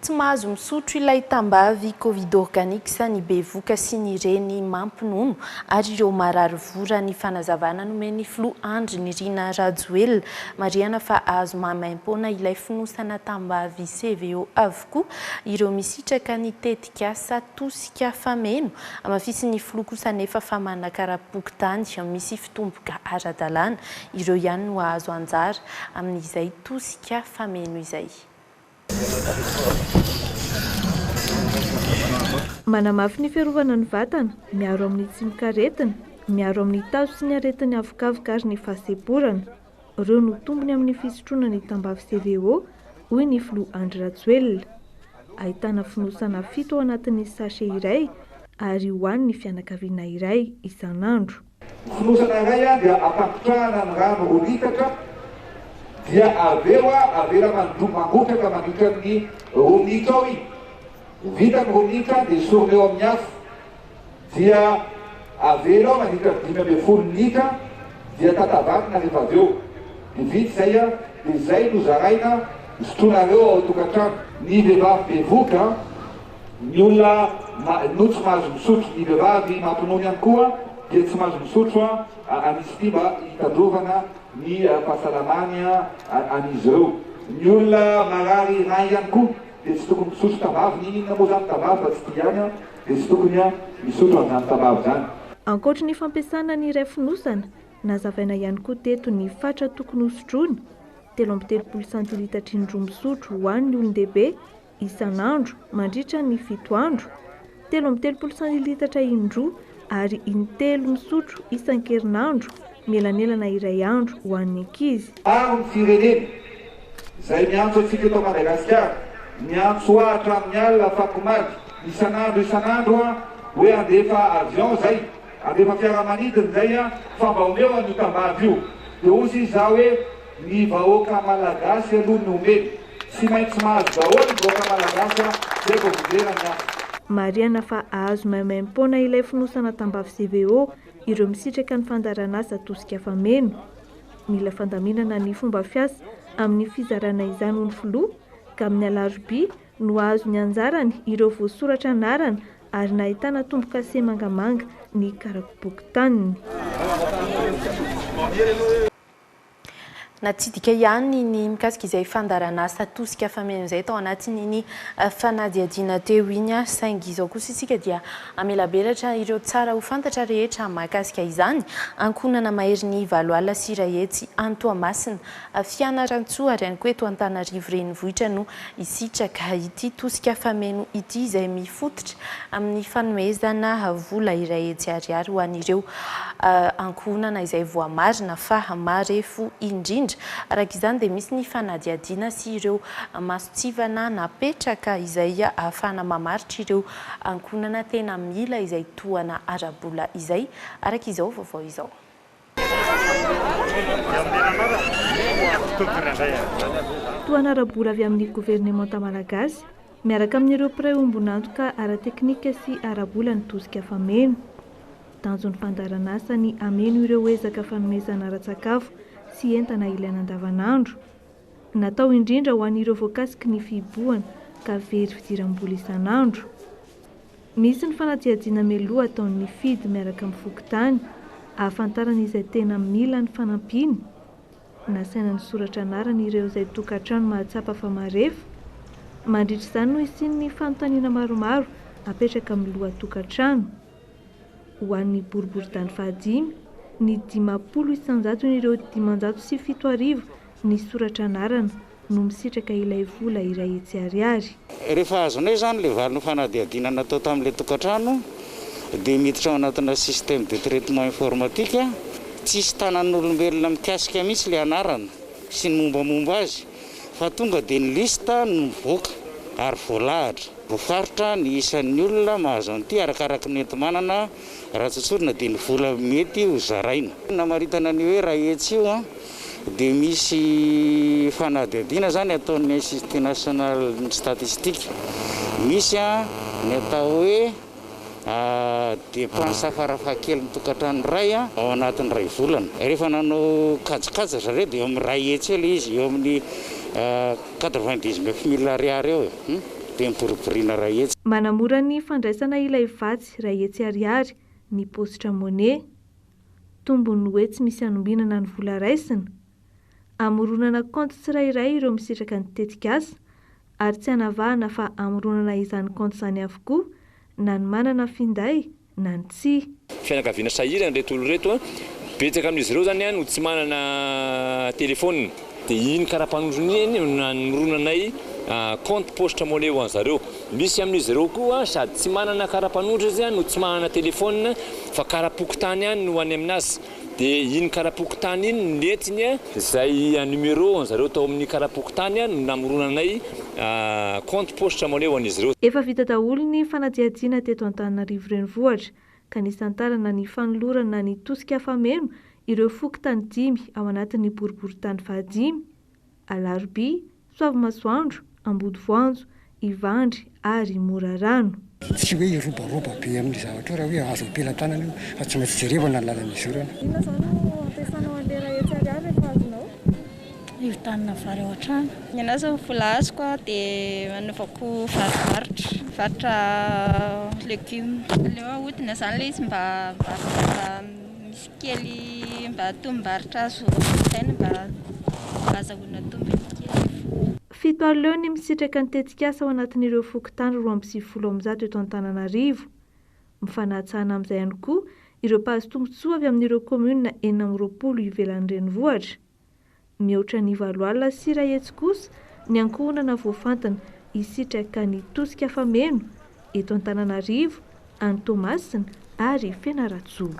Tsy mahazo misotro ilay tambavy Covid organique ny bevoka sy ny reny mampinono ary ireo marary vora ny fanazavana nomeny Floandry ny Rina Rajoelina mariana fa azo mamaim-poana ilay finosana tambavy CVO avokoa ireo misitraka ny tetikasa Tosika Fameno amafisy ny Flo kosa nefa fa manakarapoky tany misy fitomboka ara-dalàna ireo ihany no azo anjara amin'izay Tosika Fameno izay. Manamafy ny fiarovana ny vatana, miaro amin'ny tsimikaretina, miaro amin'ny tazo sy ny aretin'ny avokavoka ary ny fahasemporana. Ireo no tombony amin'ny fisotroana ny tambavy CVO, hoy ny Floandry Rajoelina. Ahitana finosana 7 ao anatin'ny sachet iray ary hohanin'ny fianakaviana iray isan'andro. Finosana iray dia ampagotrahana ny rano 2 litatra dia avela mangotraka mandritra ny 2 minitra ao iny. Vita ny 2 minitra dia esorina eo amin'ny afo dia avela ao mandritra 5-10 minitra dia tatavakina rehefa avy eo. Dia vita izay dia izay no zaraina sotroinareo ao tokantrano. Ny vehivavy bevoka, ny olona no tsy mahazo misotro, ny vehivavy mampinono ihany koa dia tsy mahazo misotro anisy ity mba hitandrovana ny fahasalamany an'izy ireo. Ny olona marary ray ihany koa dia tsy tokony misotro tambavy, ninona moa zany tambavy fa tsy tiany dia tsy tokony misotro amin'izany tambavy zany. Ankoatra ny fampiasana ny iray finosana, nazavaina ihany koa teto ny fatra tokony hosotroina 330 centilitatra indroa misotro ho an'ny olon-dehibe isan'andro mandritra ny 7 andro, 330 centilitatra indroa ary 3 misotro isan-kerinandro melanelana iray andro ho an'ny ankizy. Maro ny firenena izay miantso antsika eto Madagasikara, miantso hatramin'ny alina fakomady isan'andro hoe andefa avion zay, andefa fiaramanidina zay fa mba omeo an'io tambavy io. Dia ozy izaho hoe ny vahoaka malagasy aloha ny omeny, tsy maintsy mahazo daholo ny vahoaka malagasy zay vao vonjena ny azy. Mariana fa azo maimaim-poana ilay finosana tambavy CVO ireo misitraka ny fandaran'asa Tosika Fameno. Mila fandaminana ny fomba fiasa amin'ny fizarana izany ho ny Flo ka amin'ny alarobia no azo ny anjarany ireo voasoratra anarana ary nahitana tombo-kase mangamanga ny karapoky taniny. Natsidika ihany ny mikasika izay fandaran'asa Tosika Fameno izay tao anatin'iny fanadihadiana teo iny saingy izao kosa isika dia amelabelatra ireo tsara ho fantatra rehetra mahakasika izany ankonana mahery ny Valoala sy Rahetsy Antoamasina Fianarantsoa ary ihany koa eto Antananarivo renivohitra no isitraka ity Tosika Fameno ity izay mifototra amin'ny fanomezana vola Rahetsy ariary ho an'ireo ankonana izay voamarina fa marefo indrindra. Araka izany dia misy ny fanadihadiana sy ireo masotsivana napetraka izay ahafahana mamaritra ireo ankonana tena mila izay toana arabola izay araka izao vaovao izao. Toana arabola avy amin'ny gouvernemanta malagasy miaraka amin'ireo mpiray-ombonantoka ara-teknika sy arabola ny Tosika Fameno. Tanjon'ny fandaran'asa ny ameno ireo ezaka fanomezana ara-tsakafo sy entana ilaina andavanandro. Natao indrindra ho an'ireo voakasiky ny fiboana ka very fidiram-bola isan'andro. Misy ny fanadihadiana meloa ataon'ny fidy miaraka amin'ny fokotany, ahafantarana izay tena mila ny fanampiny. Nasaina ny soratra anarana ireo izay tokantrano mahatsapa fa marefo. Mandritra izany no isian'ny fanontaniana maromaro apetraka amin'ny loha tokantrano. Ho an'ny boriboritany fahadimy, ny 500 isanjato ireo 570 ny soratra anarana no misitraka ilay vola Rahetsy ariary. Rehefa azonay zany le valiny fanadihadiana natao tamin'ilay tokantrano dia miditra ao anatina système de traitement informatique, tsisy tanan'olombelona mikasika mihitsy le anarana sy ny mombamomba azy fa tonga dia ny lista no mivoaka ary voalahatra. Voafaritra ny isan'ny olona mahazo an'ity arakaraka ny enti-manana raha tsotsorina dia ny vola mety ho zaraina. Namaritana ny hoe Rahetsy io dia misy fanadihadiana zany ataon'ny Institut National Statistique. Misy ny atao hoe dépense farafahakeliny tokantrano ray ao anatin'ny ray volana. Rehefa nanao kajikajy zareo dia eo amin'ny Rahetsy eo ilay izy, eo amin'ny 99 000 ariary eo. dia miboriborina raha etsy. Manamora ny fandraisana ilay vatsy raha etsy ariary ny paositra monnaie. Tombony hoe tsy misy anombinana ny vola raisina. Amoronana compte tsirairay ireo misitraka ny tetikasa ary tsy hanavahana fa amoronana izany compte izany avokoa na ny manana finday na ny tsy. Fianakaviana sahirana reto olo reto betsaka amin'izy ireo zany no tsy manana telefônina dia iny karapanondrony iny namoronanay compte paositra monnaie ho an'zareo. Misy amin'izy ireo koa sady tsy manana karapanondro izy no tsy manana telefônina fa karapokotany ihany no any aminazy. Dia iny karapokotany iny nentiny izay numéro an'zareo tao amin'ny karapokotany no namoronanay compte paositra monnaie ho an'izy ireo. Efa vita daholo ny fanadihadiana teto Antananarivo renivohitra ka nisantarana ny fanolorana ny Tosika Fameno ireo fokontany 5 ao anatin'ny boriboritany 15: Alarobia, Soavimasoandro, Ambodivoanjo, Ivandry ary Morarano. Tsy hoe robaroba be amin'ny zavatra raha hoe azo ampelantanana io fa tsy maintsy jerevana lalan'izy ireo. Inona izany no ampiasanao an'ilay raha etsy ariary rehefa azonao? Hivitanana vary ao an-trano. Ny anazy vola azoko dia anaovako varotra legioma. Ilay ahodina izany ilay izy mba misy kely mba tombarotra azo taina mba azahoana tombony kely. 7 aleo ny misitraka ny tetikasa ao anatin'ireo fokontany 20 eto Antananarivo. Mifanatsahana amin'izay ihany koa ireo mpahazo tombotsoa avy amin'ireo komuna 420 ivelan'ny renivohitra. Mihoatra ny 7 alina sy iray hetsy kosa ny ankohonana voafantina hisitraka ny Tosika Fameno eto Antananarivo, Any Tomasina ary Fianarantsoa.